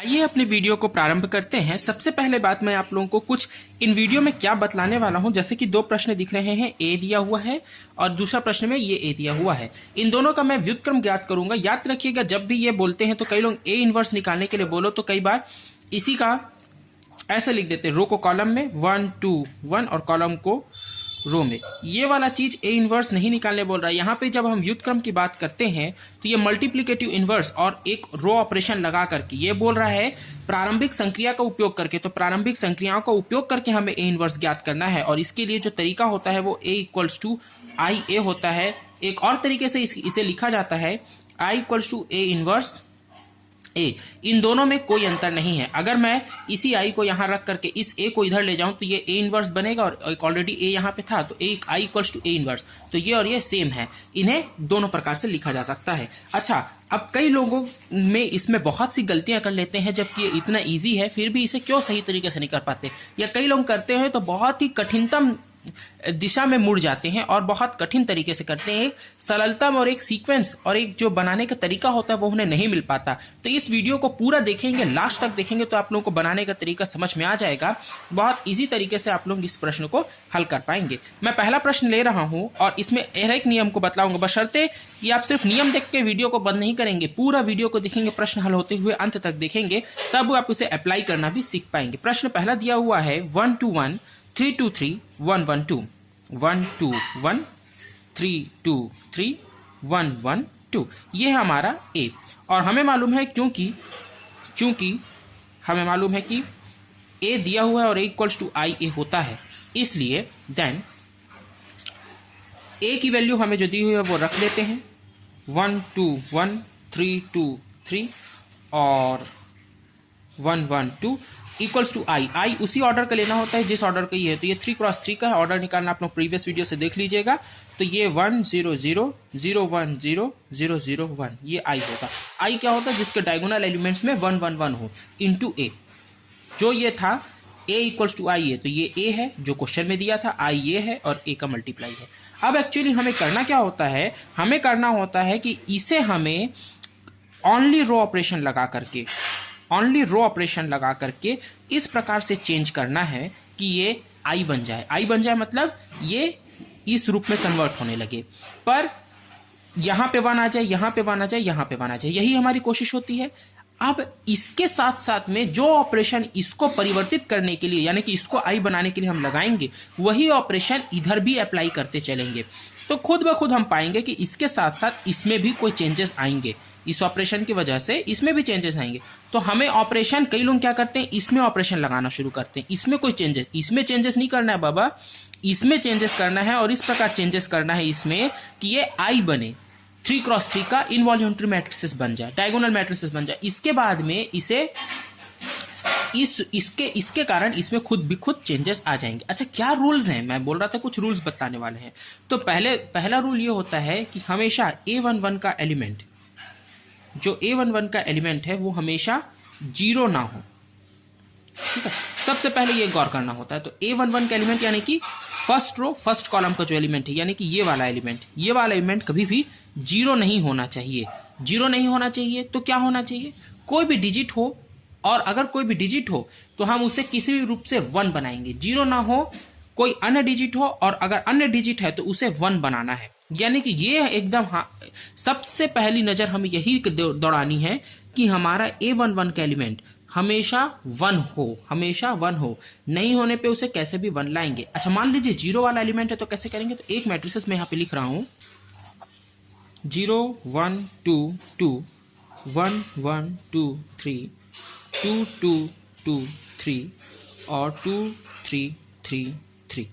आइए अपने वीडियो को प्रारंभ करते हैं। सबसे पहले बात मैं आप लोगों को कुछ इन वीडियो में क्या बतलाने वाला हूं। जैसे कि दो प्रश्न दिख रहे हैं, ए दिया हुआ है और दूसरा प्रश्न में ये ए दिया हुआ है। इन दोनों का मैं व्युत्क्रम ज्ञात करूंगा। याद रखिएगा, जब भी ये बोलते हैं तो कई लोग ए इनवर्स निकालने के लिए बोलो तो कई बार इसी का ऐसे लिख देते हैं, रो को कॉलम में 1 2 1 और कॉलम को रो में। ये वाला चीज ए इनवर्स नहीं निकालने बोल रहा है। यहाँ पे जब हम व्युत्क्रम की बात करते हैं तो ये मल्टीप्लिकेटिव इनवर्स और एक रो ऑपरेशन लगा करके ये बोल रहा है प्रारंभिक संक्रिया का उपयोग करके। तो प्रारंभिक संक्रियाओं का उपयोग करके हमें ए इनवर्स ज्ञात करना है और इसके लिए जो तरीका होता है वो ए इक्वल्स टू आई ए होता है। एक और तरीके से इसे लिखा जाता है I equals to A inverse ए। इन दोनों में कोई अंतर नहीं है। अगर मैं इसी आई को यहां रख करके इस ए को इधर ले जाऊं तो ये ए इनवर्स बनेगा और एक ऑलरेडी ए यहां पे था तो ए I equals to A inverse. तो ये और ये सेम है, इन्हें दोनों प्रकार से लिखा जा सकता है। अच्छा, अब कई लोगों में इसमें बहुत सी गलतियां कर लेते हैं, जबकि ये इतना इजी है फिर भी इसे क्यों सही तरीके से नहीं कर पाते, या कई लोग करते हैं तो बहुत ही कठिनतम दिशा में मुड़ जाते हैं और बहुत कठिन तरीके से करते हैं। एक सरलतम और एक सीक्वेंस और एक जो बनाने का तरीका होता है वो उन्हें नहीं मिल पाता। तो इस वीडियो को पूरा देखेंगे, लास्ट तक देखेंगे तो आप लोगों को बनाने का तरीका समझ में आ जाएगा। बहुत इजी तरीके से आप लोग इस प्रश्न को हल कर पाएंगे। मैं पहला प्रश्न ले रहा हूं और इसमें एक नियम को बतलाऊंगा, बशर्ते कि आप सिर्फ नियम देख के वीडियो को बंद नहीं करेंगे, पूरा वीडियो को देखेंगे, प्रश्न हल होते हुए अंत तक देखेंगे, तब आप उसे अप्लाई करना भी सीख पाएंगे। प्रश्न पहला दिया हुआ है 1 2 1 3 2 3 1 1 2 1 2 1 3 2 3 1 1 2। ये है हमारा ए और हमें मालूम है क्योंकि हमें मालूम है कि ए दिया हुआ है और ए इक्वल्स टू आई ए होता है, इसलिए देन ए की वैल्यू हमें जो दी हुई है वो रख लेते हैं 1 2 1 3 2 3 और 1 1 2 इक्वल्स टू आई। आई उसी ऑर्डर का लेना होता है जिस ऑर्डर का ये है। तो ये 3 क्रॉस 3 का है, ऑर्डर निकालना आप लोग प्रीवियस वीडियो से देख लीजिएगा। तो ये 1 0 0 0 1 0 0 0 1 ये आई होगा। आई क्या होता है? जिसके डायगोनल एलिमेंट्स में 1 1 1 हो इनटू ए। जो ये था ए इक्वल्स टू आई ए, तो ये ए है जो क्वेश्चन में दिया था, आई ये है और ए का मल्टीप्लाई है। अब एक्चुअली हमें करना क्या होता है, हमें करना होता है कि इसे हमें ओनली रो ऑपरेशन लगा करके इस प्रकार से चेंज करना है कि ये आई बन जाए। आई बन जाए मतलब ये इस रूप में कन्वर्ट होने लगे, पर यहां पे 1 आ जाए, यहां पे 1 आ जाए, यहां पे 1 आ जाए, यही हमारी कोशिश होती है। अब इसके साथ साथ में जो ऑपरेशन इसको परिवर्तित करने के लिए यानी कि इसको आई बनाने के लिए हम लगाएंगे, वही ऑपरेशन इधर भी अप्लाई करते चलेंगे। तो खुद ब खुद हम पाएंगे कि इसके साथ साथ इसमें भी कोई चेंजेस आएंगे, इस ऑपरेशन की वजह से इसमें भी चेंजेस आएंगे। तो हमें ऑपरेशन, कई लोग क्या करते हैं, इसमें ऑपरेशन लगाना शुरू करते हैं, इसमें कोई चेंजेस, इसमें चेंजेस नहीं करना है बाबा, इसमें चेंजेस करना है और इस प्रकार चेंजेस करना है इसमें कि ये आई बने, 3 क्रॉस 3 का इनवॉल्यूंटरी मैट्रिसेस बन जाए, डायगोनल मैट्रिसेस बन जाए। इसके बाद में इसे इसके कारण इसमें खुद भी खुद चेंजेस आ जाएंगे। अच्छा, क्या रूल्स हैं? मैं बोल रहा था कुछ रूल्स बताने वाले हैं। तो पहला रूल ये होता है कि हमेशा A11 का एलिमेंट, जो A11 का एलिमेंट है वो हमेशा 0 ना हो। ठीक है, सबसे पहले ये गौर करना होता है। तो A11 का एलिमेंट यानी कि फर्स्ट रो फर्स्ट कॉलम का जो एलिमेंट है, यानी कि ये वाला एलिमेंट कभी भी 0 नहीं होना चाहिए। 0 नहीं होना चाहिए तो क्या होना चाहिए? कोई भी डिजिट हो, और अगर कोई भी डिजिट हो तो हम उसे किसी भी रूप से 1 बनाएंगे। 0 ना हो, कोई अन्य डिजिट हो, और अगर अन्य डिजिट है तो उसे 1 बनाना है। यानी कि ये एकदम सबसे पहली नजर हमें यही दौड़ानी है कि हमारा A11 का एलिमेंट हमेशा 1 हो, नहीं होने पे उसे कैसे भी 1 लाएंगे। अच्छा, मान लीजिए 0 वाला एलिमेंट है तो कैसे करेंगे? तो एक मैट्रिसेस में यहां पे लिख रहा हूं 0 1 2 2 1 1 2 3 2 2 2 3 और 2 3 3 3।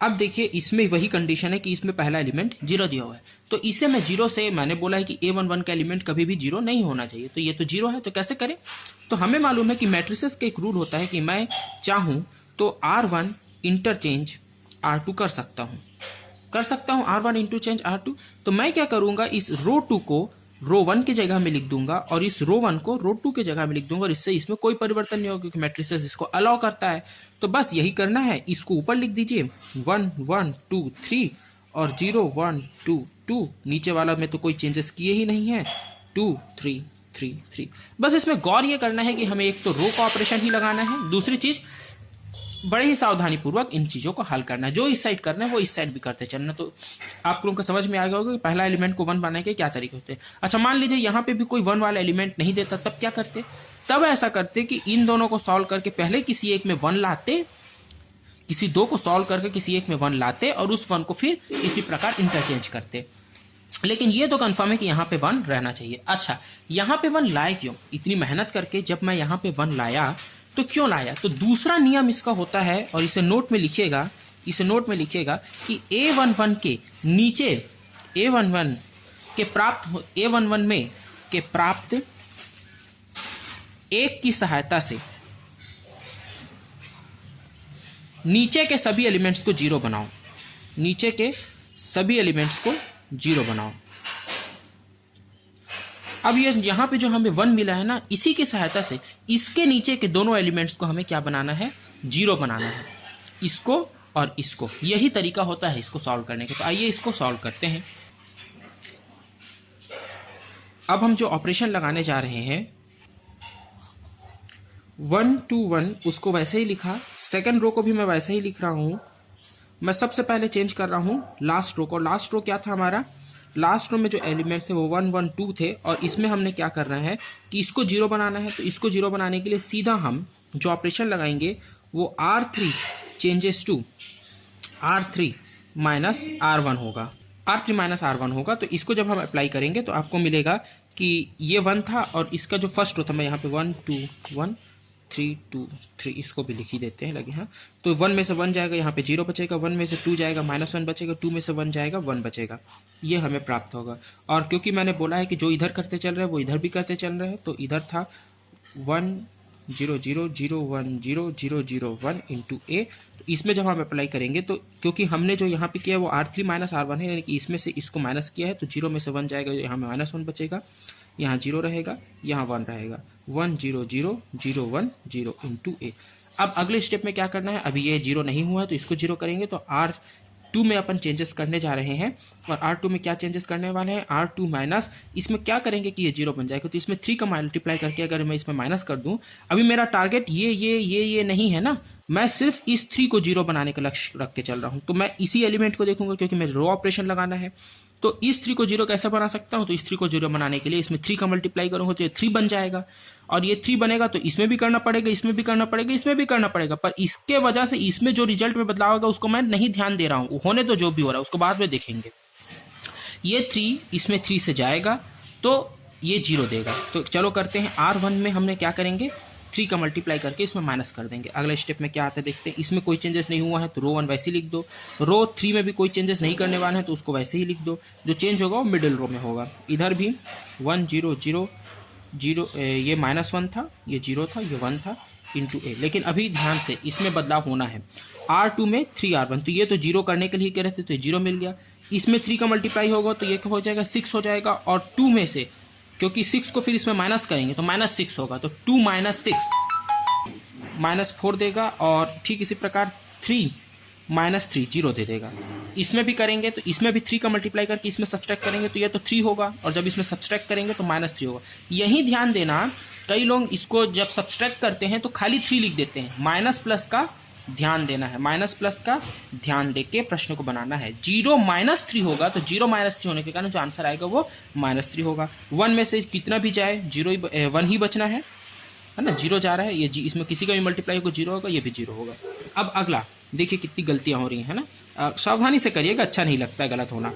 अब देखिए, इसमें वही कंडीशन है कि इसमें पहला एलिमेंट 0 दिया हुआ है, तो इसे मैं 0 से, मैंने बोला है कि A11 का एलिमेंट कभी भी 0 नहीं होना चाहिए, तो ये तो 0 है, तो कैसे करें? तो हमें मालूम है कि मैट्रिसेस का एक रूल होता है कि मैं चाहूं तो R1 इंटरचेंज R2 कर सकता हूं R1 इंटरचेंज R2। तो मैं क्या करूंगा, इस रो 2 को रो 1 की जगह में लिख दूंगा और इस रो 1 को रो 2 की जगह में लिख दूंगा, और इससे इसमें कोई परिवर्तन नहीं होगा क्योंकि मैट्रिसेस इसको अलाउ करता है। तो बस यही करना है, इसको ऊपर लिख दीजिए 1 1 2 3 और 0 1 2 2, नीचे वाला में तो कोई चेंजेस किए ही नहीं है, 2 3 3 3। बस इसमें गौर ये करना है कि हमें एक तो रो का ऑपरेशन ही लगाना है, दूसरी चीज बड़े ही सावधानी पूर्वक इन चीजों को हल करना है। जो इस साइड करना है वो इस साइड भी करते चलना। तो आप लोगों को समझ में आ गया होगा कि पहला एलिमेंट को 1 बनाने के क्या तरीके होते हैं। अच्छा, मान लीजिए यहाँ पे भी कोई 1 वाला एलिमेंट नहीं देता, तब क्या करते? तब ऐसा करते कि इन दोनों को सॉल्व करके पहले किसी एक में 1 लाते, किसी दो को सॉल्व करके किसी एक में 1 लाते और उस 1 को फिर इसी प्रकार इंटरचेंज करते। लेकिन ये तो कंफर्म है कि यहाँ पे 1 रहना चाहिए। अच्छा, यहाँ पे 1 लाए क्यों? इतनी मेहनत करके जब मैं यहाँ पे 1 लाया तो क्यों लाया? तो दूसरा नियम इसका होता है, और इसे नोट में लिखिएगा, कि A11 के नीचे A11 के प्राप्त 1 की सहायता से नीचे के सभी एलिमेंट्स को 0 बनाओ, नीचे के सभी एलिमेंट्स को 0 बनाओ। अब ये यहां पे जो हमें 1 मिला है ना, इसी की सहायता से इसके नीचे के दोनों एलिमेंट्स को हमें क्या बनाना है? 0 बनाना है, इसको और इसको। यही तरीका होता है इसको सॉल्व करने का। तो आइए इसको सॉल्व करते हैं। अब हम जो ऑपरेशन लगाने जा रहे हैं 1 2 1, उसको वैसे ही लिखा, सेकंड रो को भी मैं वैसे ही लिख रहा हूं। मैं सबसे पहले चेंज कर रहा हूं लास्ट रो को। लास्ट रो क्या था हमारा? लास्ट रो में जो एलिमेंट थे वो 1 1 2 थे, और इसमें हमने क्या करना है कि इसको 0 बनाना है। तो इसको 0 बनाने के लिए सीधा हम जो ऑपरेशन लगाएंगे वो R3 changes to R3 minus R1 होगा, R3 माइनस R1 होगा। तो इसको जब हम अप्लाई करेंगे तो आपको मिलेगा कि ये 1 था, और इसका जो फर्स्ट रो था, मैं यहाँ पे 1 2 1 3 2 3 इसको भी लिख ही देते हैं लगे। हाँ, तो 1 में से 1 जाएगा, यहाँ पे 0 बचेगा, 1 में से 2 जाएगा, -1 बचेगा, 2 में से 1 जाएगा, 1 बचेगा। ये हमें प्राप्त होगा। और क्योंकि मैंने बोला है कि जो इधर करते चल रहे हैं वो इधर भी करते चल रहे हैं, तो इधर था 1 0 0 0 1 0 0 0 1 इंटू A। तो इसमें जब हम अप्लाई करेंगे तो क्योंकि हमने जो यहाँ पे किया वो R3 माइनस R1 है, यानी कि इसमें से इसको माइनस किया है, तो 0 में से 1 जाएगा, यहाँ में -1 बचेगा, यहाँ 0 रहेगा, यहाँ 1 रहेगा, 1 0 0 0 1 0 इंटू A। अब अगले स्टेप में क्या करना है? अभी ये 0 नहीं हुआ है तो इसको 0 करेंगे। तो R2 में अपन चेंजेस करने जा रहे हैं, और R2 में क्या चेंजेस करने वाले हैं? R2 माइनस, इसमें क्या करेंगे कि ये 0 बन जाएगा, तो इसमें 3 का मल्टीप्लाई करके अगर मैं इसमें माइनस कर दूं, अभी मेरा टारगेट ये नहीं है ना, मैं सिर्फ इस 3 को 0 बनाने का लक्ष्य रख के चल रहा हूं। तो मैं इसी एलिमेंट को देखूंगा क्योंकि मैं रो ऑपरेशन लगाना है। तो इस 3 को 0 कैसे बना सकता हूं? तो इस 3 को 0 बनाने के लिए इसमें 3 का मल्टीप्लाई करूंगा तो ये 3 बन जाएगा, और ये 3 बनेगा तो इसमें भी करना पड़ेगा, इसमें भी करना पड़ेगा, इसमें भी करना पड़ेगा। पर इसके वजह से इसमें जो रिजल्ट में बदलाव होगा उसको मैं नहीं ध्यान दे रहा हूं, होने तो जो भी हो रहा है उसको बाद में देखेंगे। ये 3 इसमें 3 से जाएगा तो ये 0 देगा। तो चलो करते हैं। R1 में हमने क्या करेंगे? 3 का मल्टीप्लाई करके इसमें माइनस कर देंगे। अगले स्टेप में क्या आता है देखते हैं। इसमें कोई चेंजेस नहीं हुआ है तो रो 1 वैसे ही लिख दो, रो 3 में भी कोई चेंजेस नहीं करने वाले हैं तो उसको वैसे ही लिख दो। जो चेंज होगा वो मिडिल रो में होगा। इधर भी 1 0 0 0, ये -1 था, ये 0 था, ये 1 था इंटू A। लेकिन अभी ध्यान से इसमें बदलाव होना है। R2 में 3 R1, तो ये तो 0 करने के लिए कह रहे थे तो ये 0 मिल गया। इसमें 3 का मल्टीप्लाई होगा तो ये हो जाएगा 6 हो जाएगा, और 2 में से क्योंकि 6 को फिर इसमें माइनस करेंगे तो -6 होगा, तो 2 - 6 -4 देगा, और ठीक इसी प्रकार 3 -3 0 दे देगा। इसमें भी करेंगे तो इसमें भी 3 का मल्टीप्लाई करके इसमें सब्सट्रैक्ट करेंगे तो ये तो 3 होगा, और जब इसमें सब्सट्रैक्ट करेंगे तो -3 होगा। यही ध्यान देना, कई लोग इसको जब सब्सट्रैक्ट करते हैं तो खाली 3 लिख देते हैं। माइनस प्लस का ध्यान देना है, माइनस प्लस का ध्यान देके प्रश्न को बनाना है। 0 -3 होगा तो 0 -3 होने के कारण जो आंसर आएगा वो -3 होगा। 1 में से कितना भी जाए 1 ही बचना है ना, 0 जा रहा है, ये इसमें किसी का भी मल्टीप्लाई होगा 0 होगा, ये भी 0 होगा। अब अगला देखिए कितनी गलतियां हो रही है ना, सावधानी से करिएगा, अच्छा नहीं लगता है गलत होना।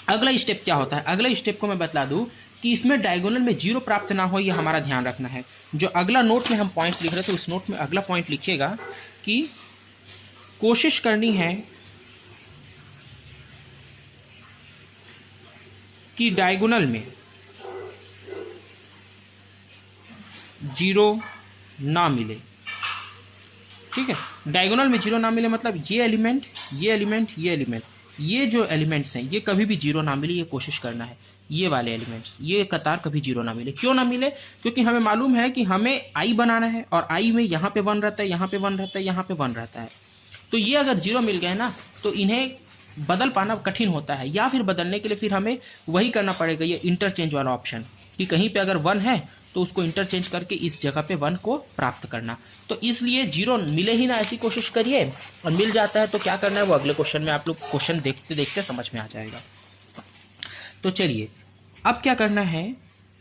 अगला स्टेप क्या होता है? अगला स्टेप को मैं बता दूं कि इसमें डायगोनल में 0 प्राप्त ना हो, ये हमारा ध्यान रखना है। जो अगला नोट में हम पॉइंट्स लिख रहे थे उस नोट में अगला पॉइंट लिखिएगा कि कोशिश करनी है कि डायगोनल में 0 ना मिले। ठीक है, डायगोनल में 0 ना मिले मतलब ये एलिमेंट, ये एलिमेंट, ये एलिमेंट, ये जो एलिमेंट्स हैं ये कभी भी 0 ना मिले, ये कोशिश करना है। ये वाले एलिमेंट्स, ये कतार कभी 0 ना मिले। क्यों ना मिले? क्योंकि हमें मालूम है कि हमें आई बनाना है, और आई में यहाँ पे 1 रहता है, यहाँ पे 1 रहता है, यहाँ पे 1 रहता है। तो ये अगर 0 मिल गए ना तो इन्हें बदल पाना कठिन होता है, या फिर बदलने के लिए फिर हमें वही करना पड़ेगा, ये इंटरचेंज वाला ऑप्शन, कि कहीं पे अगर 1 है तो उसको इंटरचेंज करके इस जगह पे 1 को प्राप्त करना। तो इसलिए 0 मिले ही ना ऐसी कोशिश करिए, और मिल जाता है तो क्या करना है वो अगले क्वेश्चन में आप लोग क्वेश्चन देखते देखते समझ में आ जाएगा। तो चलिए अब क्या करना है,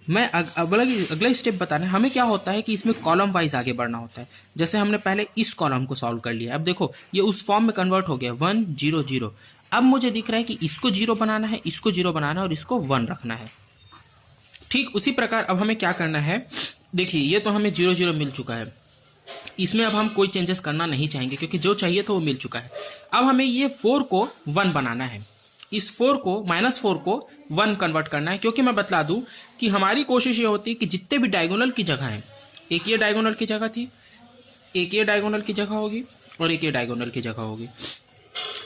मैं अगला स्टेप बताना है। हमें क्या होता है कि इसमें कॉलम वाइज आगे बढ़ना होता है। जैसे हमने पहले इस कॉलम को सॉल्व कर लिया, अब देखो ये उस फॉर्म में कन्वर्ट हो गया 1 0 0। अब मुझे दिख रहा है कि इसको 0 बनाना है, इसको 0 बनाना है और इसको 1 रखना है। ठीक उसी प्रकार अब हमें क्या करना है, देखिए ये तो हमें 0 0 मिल चुका है, इसमें अब हम कोई चेंजेस करना नहीं चाहेंगे क्योंकि जो चाहिए था वो मिल चुका है। अब हमें ये 4 को 1 बनाना है, इस 4 को -4 को 1 कन्वर्ट करना है। क्योंकि मैं बतला दूं कि हमारी कोशिश ये होती है कि जितने भी डायगोनल की जगह है, एक ये डायगोनल की जगह थी, एक ये डायगोनल की जगह होगी और एक ये डायगोनल की जगह होगी,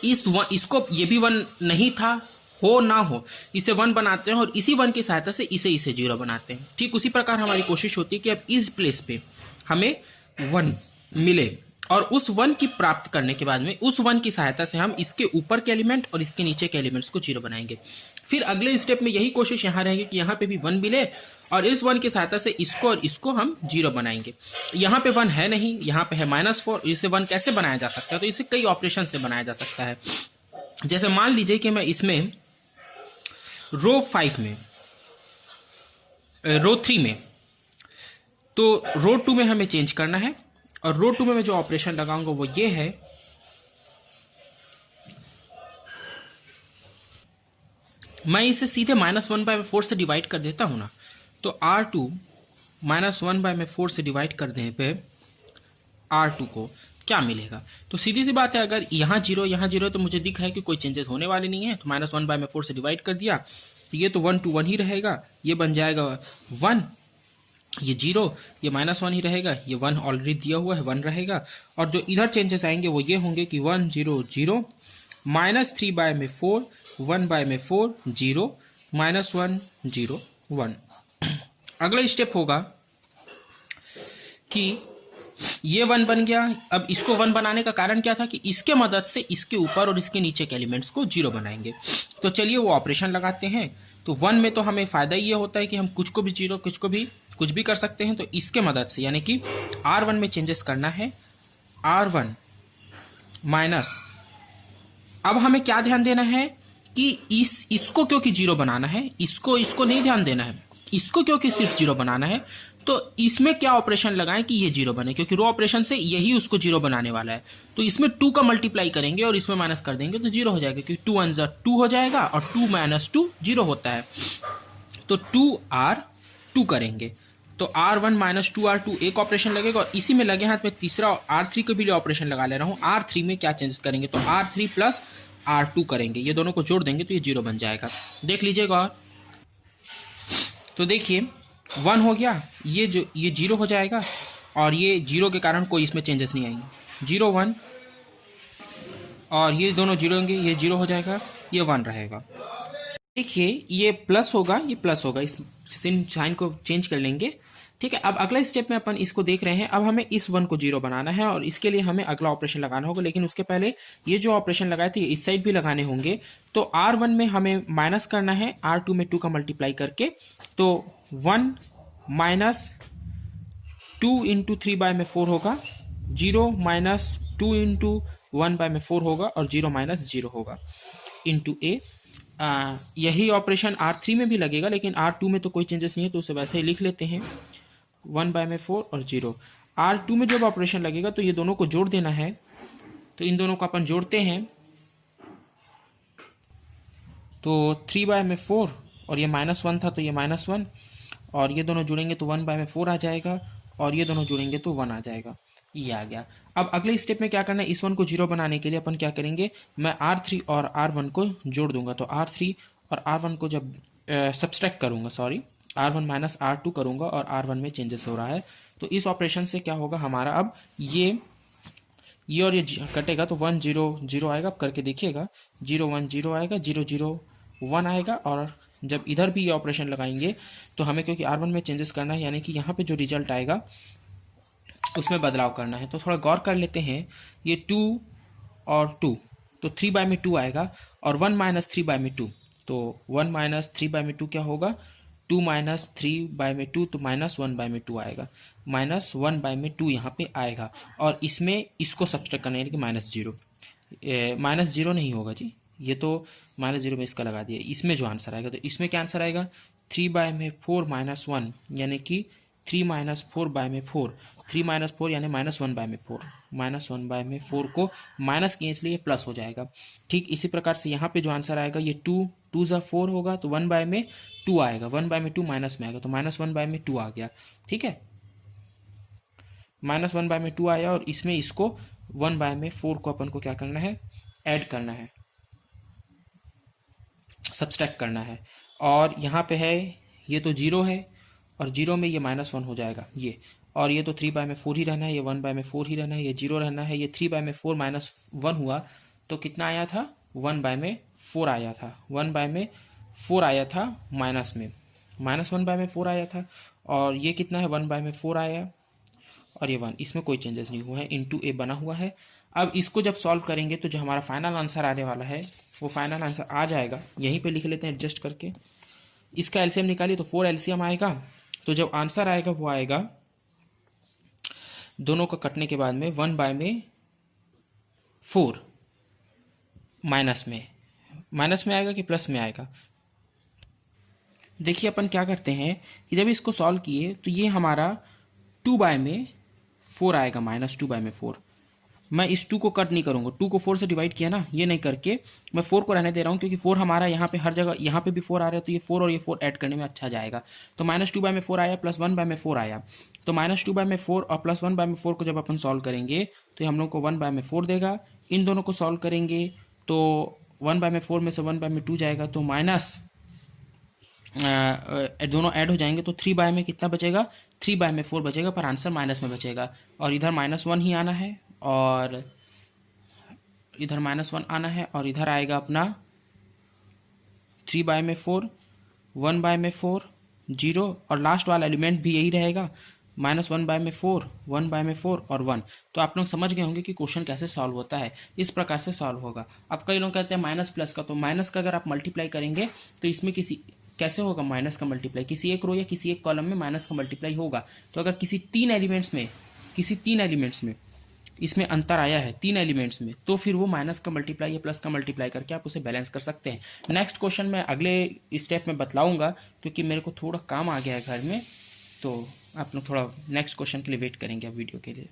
इसको ये भी 1 नहीं था, हो ना हो इसे 1 बनाते हैं और इसी 1 की सहायता से इसे 0 बनाते हैं। ठीक उसी प्रकार हमारी कोशिश होती है कि अब इस प्लेस पे हमें 1 मिले और उस 1 की प्राप्त करने के बाद में उस 1 की सहायता से हम इसके ऊपर के एलिमेंट और इसके नीचे के एलिमेंट्स को 0 बनाएंगे। फिर अगले स्टेप में यही कोशिश यहां रहेगी कि यहां पे भी 1 मिले और इस 1 की सहायता से इसको और इसको हम 0 बनाएंगे। यहां पे 1 है नहीं, यहां पे है -4, इसे 1 कैसे बनाया जा सकता है, तो इसे कई ऑपरेशन से बनाया जा सकता है। जैसे मान लीजिए कि मैं इसमें रो 5 में, रो 3 में, तो रो 2 में हमें चेंज करना है और रो 2 में मैं जो ऑपरेशन लगाऊंगा वो ये है, मैं इसे सीधे -1/4 से डिवाइड कर देता हूं ना, तो R2 -1/4 से डिवाइड कर देने पे R2 को क्या मिलेगा। तो सीधी सी बात है, अगर यहाँ 0 यहाँ 0 तो मुझे दिख रहा है कि कोई चेंजेस होने वाले नहीं है, तो -1/4 से डिवाइड कर दिया तो ये तो 1 to 1 ही रहेगा, ये बन जाएगा 1, ये 0, ये -1 ही रहेगा, ये 1 ऑलरेडी दिया हुआ है 1 रहेगा। और जो इधर चेंजेस आएंगे वो ये होंगे कि 1 0 0, -3/4 1/4 0, -1 0 1। अगला स्टेप होगा कि ये 1 बन गया। अब इसको 1 बनाने का कारण क्या था कि इसके मदद से इसके ऊपर और इसके नीचे के एलिमेंट्स को 0 बनाएंगे। तो चलिए वो ऑपरेशन लगाते हैं। तो 1 में तो हमें फायदा ये होता है कि हम कुछ को भी 0 कुछ भी कर सकते हैं। तो इसके मदद से यानी कि R1 में चेंजेस करना है, R1 माइनस, अब हमें क्या ध्यान देना है कि इसको क्योंकि 0 बनाना है, इसको नहीं ध्यान देना है, इसको क्योंकि सिर्फ 0 बनाना है। तो इसमें क्या ऑपरेशन लगाएं कि ये 0 बने, क्योंकि रो ऑपरेशन से यही उसको 0 बनाने वाला है। तो इसमें 2 का मल्टीप्लाई करेंगे और इसमें माइनस कर देंगे तो 0 हो जाएगा, क्योंकि 2 1 2 हो जाएगा और 2 - 2 0 होता है। तो 2R2 करेंगे, तो R1 - 2R2 एक ऑपरेशन लगेगा और इसी में लगे हाथ में तीसरा R3 को भी ऑपरेशन लगा ले रहा हूं। R3 में क्या चेंजेस करेंगे, तो R3 + R2 करेंगे, ये दोनों को जोड़ देंगे तो ये 0 बन जाएगा। देख लीजिएगा, और तो देखिए 1 हो गया, ये 0 हो जाएगा और ये 0 के कारण कोई इसमें चेंजेस नहीं आएंगे, 0 1, और ये दोनों 0 होंगे, ये 0 हो जाएगा, ये 1 रहेगा। देखिए ये प्लस होगा, ये प्लस होगा, इस साइन को चेंज कर लेंगे। ठीक है, अब अगला स्टेप में अपन इसको देख रहे हैं। अब हमें इस 1 को 0 बनाना है और इसके लिए हमें अगला ऑपरेशन लगाना होगा, लेकिन उसके पहले ये जो ऑपरेशन लगाए थे इस साइड भी लगाने होंगे। तो R1 में हमें माइनस करना है, R2 में 2 का मल्टीप्लाई करके, तो 1 - 2 × 3/4 होगा, 0 - 2 × 1/4 होगा और 0 - 0 होगा इंटू A। यही ऑपरेशन R3 में भी लगेगा, लेकिन R2 में तो कोई चेंजेस नहीं है तो उसे वैसे ही लिख लेते हैं, 1/4 और 0। R2 में जब ऑपरेशन लगेगा तो ये दोनों को जोड़ देना है, तो इन दोनों को अपन जोड़ते हैं, तो 3/4 और ये -1 था तो ये -1, और ये दोनों जुड़ेंगे तो 1/4 आ जाएगा और ये दोनों जुड़ेंगे तो 1 आ जाएगा, ये आ गया। अब अगले स्टेप में क्या करना है, इस 1 को 0 बनाने के लिए अपन क्या करेंगे, मैं R3 और R1 को जोड़ दूंगा। तो R3 और R1 को जब सब्सट्रैक्ट करूंगा, सॉरी R1 - R2 करूंगा और R1 में चेंजेस हो रहा है, तो इस ऑपरेशन से क्या होगा हमारा, अब ये और ये कटेगा तो 1 0 0 आएगा। अब करके देखिएगा, 0 1 0 आएगा, 0 0 1 आएगा। और जब इधर भी ये ऑपरेशन लगाएंगे तो हमें क्योंकि R1 में चेंजेस करना है, यानी कि यहाँ पे जो रिजल्ट आएगा उसमें बदलाव करना है। तो थोड़ा गौर कर लेते हैं, ये 2 और 2 तो 3/2 आएगा और 1 - 3/2, तो 1 - 3/2 क्या होगा, 2 माइनस 3/2 तो -1/2 आएगा, -1/2 यहाँ पे आएगा। और इसमें इसको सब्सट्रैक्ट करना है, यानी कि -0, -0 नहीं होगा जी, ये तो -0 में इसका लगा दिया। इसमें जो आंसर आएगा, तो इसमें क्या आंसर आएगा, 3/4 -1, यानी कि 3 - 4/4, 3 - 4 यानी -1/4, -1/4 को माइनस किए इसलिए प्लस हो जाएगा। ठीक इसी प्रकार से यहाँ पे जो आंसर आएगा, ये 2 × 4 होगा, तो 1/2 आएगा, 1/2 माइनस में आएगा, तो -1/2 आ गया। ठीक है, -1/2 आया, और इसमें इसको 1/4 को अपन को क्या करना है, ऐड करना है, सब्सट्रैक्ट करना है। और यहाँ पे है, ये तो 0 है, और 0 में ये -1 हो जाएगा ये, और ये तो 3/4 ही रहना है, ये 1/4 ही रहना है, ये 0 रहना है, ये 3/4 -1 हुआ तो कितना आया था, 1/4 आया था, 1/4 आया था माइनस में, -1/4 आया था, और ये कितना है, 1/4 आया, और ये 1, इसमें कोई चेंजेस नहीं हुआ है, इंटू ए बना हुआ है। अब इसको जब सॉल्व करेंगे तो जो हमारा फाइनल आंसर आने वाला है, वो फाइनल आंसर आ जाएगा, यहीं पे लिख लेते हैं एडजस्ट करके। इसका एलसीएम निकालिए तो 4 एलसीएम आएगा, तो जब आंसर आएगा वो आएगा, दोनों का कटने के बाद में 1/4 माइनस में आएगा कि प्लस में आएगा। देखिए अपन क्या करते हैं कि जब इसको सॉल्व किए तो ये हमारा 2/4 आएगा, -2/4। मैं इस 2 को कट नहीं करूंगा, 2 को 4 से डिवाइड किया ना, ये नहीं करके मैं 4 को रहने दे रहा हूं, क्योंकि 4 हमारा यहाँ पे हर जगह, यहाँ पे भी 4 आ रहा है, तो ये 4 और ये 4 ऐड करने में अच्छा जाएगा। तो -2/4 आया, प्लस 1/4 आया, तो -2/4 और प्लस 1/4 को जब अपन सॉल्व करेंगे तो हम लोग को 1/4 देगा। इन दोनों को सॉल्व करेंगे तो 1/4 में से 1/2 जाएगा, तो माइनस दोनों ऐड हो जाएंगे, तो 3 में कितना बचेगा, 3/4 बचेगा, पर आंसर माइनस में बचेगा, और इधर -1 ही आना है, और इधर -1 आना है, और इधर आएगा अपना 3/4, 1/4, 0, और लास्ट वाला एलिमेंट भी यही रहेगा, -1/4, 1/4 और 1। तो आप लोग समझ गए होंगे कि क्वेश्चन कैसे सॉल्व होता है, इस प्रकार से सॉल्व होगा। अब कई लोग कहते हैं माइनस प्लस का, तो माइनस का अगर आप मल्टीप्लाई करेंगे तो इसमें कैसे होगा माइनस का मल्टीप्लाई, किसी एक रो या किसी एक कॉलम में माइनस का मल्टीप्लाई होगा। तो अगर किसी तीन एलिमेंट्स में इसमें अंतर आया है, 3 एलिमेंट्स में, तो फिर वो माइनस का मल्टीप्लाई या प्लस का मल्टीप्लाई करके आप उसे बैलेंस कर सकते हैं। नेक्स्ट क्वेश्चन मैं अगले स्टेप में बतलाऊंगा, क्योंकि मेरे को थोड़ा काम आ गया है घर में, तो आप लोग थोड़ा नेक्स्ट क्वेश्चन के लिए वेट करेंगे अब वीडियो के लिए।